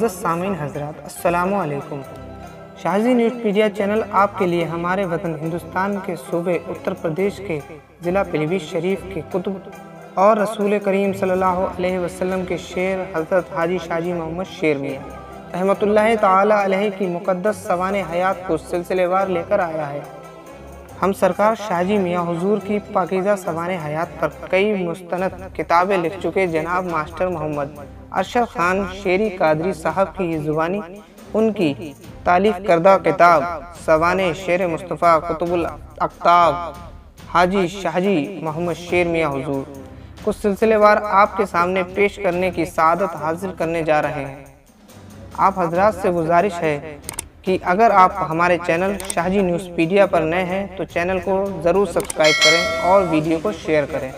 معزز سامعین حضرات، السلام علیکم۔ شاہجی نیوز میڈیا چینل آپ کے لیے ہمارے وطن ہندوستان کے صوبے اتر پردیش کے ضلع پیلی بھیت شریف کے قطب اور رسول کریم صلی اللہ علیہ وسلم کے شیر حضرت حاجی شاہجی محمد شیر میاں رحمۃ اللہ تعالی علیہ کی مقدس سوانح حیات کو سلسلے وار لے کر آیا ہے۔ ہم سرکار شاہجی میاں حضور کی پاکیزہ سوانح حیات پر کئی مستند کتابیں لکھ چکے جناب ماسٹر محمد ارشد خان شیری قادری صاحب کی یہ زبانی ان کی تالیف کردہ کتاب سوانح شیر مصطفیٰ قطب الاقطاب حاجی شاہجی محمد شیر میاں حضور کو سلسلے وار آپ کے سامنے پیش کرنے کی سعادت حاصل کرنے جا رہے ہیں۔ آپ حضرات سے گزارش ہے کہ اگر آپ ہمارے چینل شاہجی نیوز میڈیا پر نئے ہیں تو چینل کو ضرور سبسکرائب کریں اور ویڈیو کو شیئر کریں۔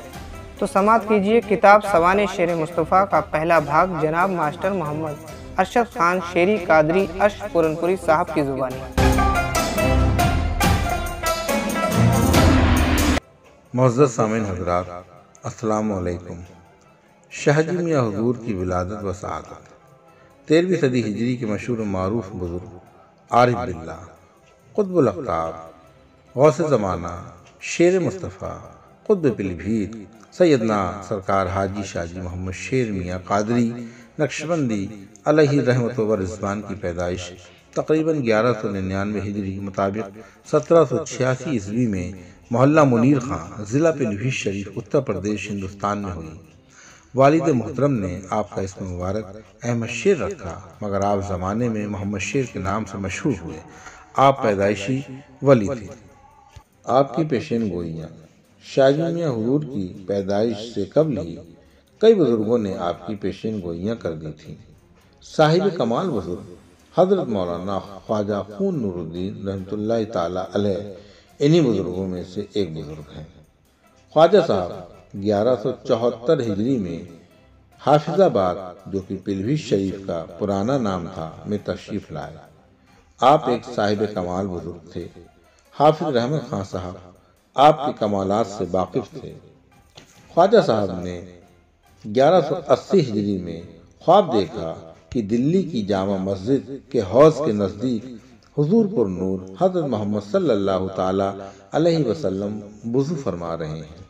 تو سماعت کیجئے کتاب سوانح شیر مصطفیٰ کا پہلا بھاگ جناب ماسٹر محمد ارشد خان شیری قادری اش پورنپوری صاحب کی زبانی۔ معزز سامعین حضرات، السلام علیکم۔ شاہجی میاں حضور کی ولادت و سعادت 13ویں صدی ہجری کے مشہور و معروف بزرگ عارف باللہ قطب الاقطاب غوث زمانہ شیر مصطفیٰ قطب پیلی بھیت سیدنا سرکار حاجی شاہجی محمد شیر میاں قادری نقشبندی علیہ رحمت و رضوان کی پیدائش تقریباً 1199 ہجری مطابق 1786 عیسوی میں محلہ منیر خان ضلع پیلی بھیت شریف اتر پردیش ہندوستان میں ہوئی۔ والد محترم نے آپ کا اسم مبارک احمد شیر رکھا، مگر آپ زمانے میں محمد شیر کے نام سے مشہور ہوئے۔ آپ پیدائشی ولی تھے۔ آپ کی پیشین گوئیاں شاہجی میاں حضور کی پیدائش سے قبل ہی کئی بزرگوں نے آپ کی پیشین گوئیاں کر دی تھیں۔ صاحب کمال بزرگ حضرت مولانا خواجہ خون نور الدین رحمۃ اللہ تعالی علیہ انہی بزرگوں میں سے ایک بزرگ ہیں۔ خواجہ صاحب 1174 ہجری میں حافظ آباد، جو کہ پیلی بھیت شریف کا پرانا نام تھا، میں تشریف لائے۔ آپ ایک صاحب کمال بزرگ تھے۔ حافظ رحمت خان صاحب آپ کے کمالات سے واقف تھے۔ خواجہ صاحب نے 1180 ہجری میں خواب دیکھا کہ دلی کی جامع مسجد کے حوض کے نزدیک حضور پر نور حضرت محمد صلی اللہ تعالی علیہ وسلم وضو فرما رہے ہیں،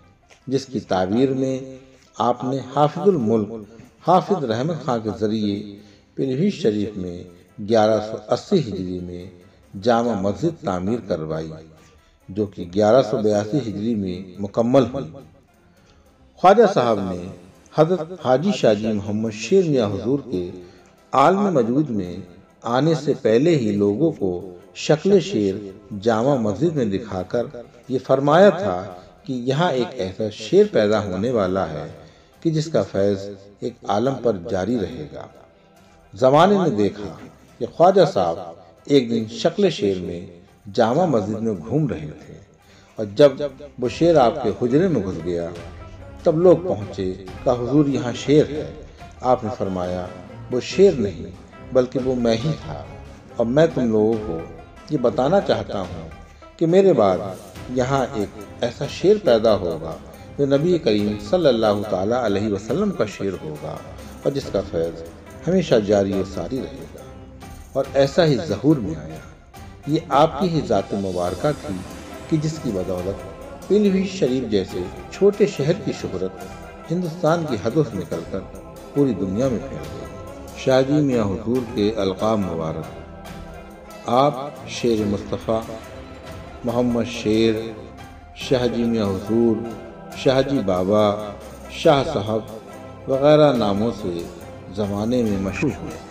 جس کی تعبیر میں آپ نے حافظ الملک حافظ رحمت خان کے ذریعے پیلی بھیت شریف میں 1180 ہجری میں جامع مسجد تعمیر کروائی، جو کہ 1182 ہجری میں مکمل ہوئی۔ خواجہ صاحب نے حضرت حاجی شاہجی محمد شیر میاں حضور کے عالم وجود میں آنے سے پہلے ہی لوگوں کو شکل شیر جامع مسجد میں دکھا کر یہ فرمایا تھا کہ یہاں ایک ایسا شیر پیدا ہونے والا ہے کہ جس کا فیض ایک عالم پر جاری رہے گا۔ زمانے نے دیکھا کہ خواجہ صاحب ایک دن شکل شیر میں جامع مسجد میں گھوم رہے تھے، اور جب وہ شیر آپ کے حجرے میں گھس گیا تب لوگ پہنچے کہ حضور یہاں شیر ہے۔ آپ نے فرمایا وہ شیر نہیں بلکہ وہ میں ہی تھا، اور میں تم لوگوں کو یہ بتانا چاہتا ہوں کہ میرے بعد یہاں ایک ایسا شیر پیدا ہوگا جو نبی کریم صلی اللہ تعالی علیہ وسلم کا شیر ہوگا، اور جس کا فیض ہمیشہ جاری و ساری رہے گا۔ اور ایسا ہی ظہور میں آیا۔ یہ آپ کی ہی ذات مبارکہ تھی کہ جس کی بدولت پیلی بھیت شریف جیسے چھوٹے شہر کی شہرت ہندوستان کی حدوں سے نکل کر پوری دنیا میں پھیل گئی۔ شاہجی میاں حضور کے القاب مبارک: آپ شیر مصطفیٰ، محمد شیر، شاہجی میاں حضور، شاہجی بابا، شاہ صاحب وغیرہ ناموں سے زمانے میں مشہور ہوئے۔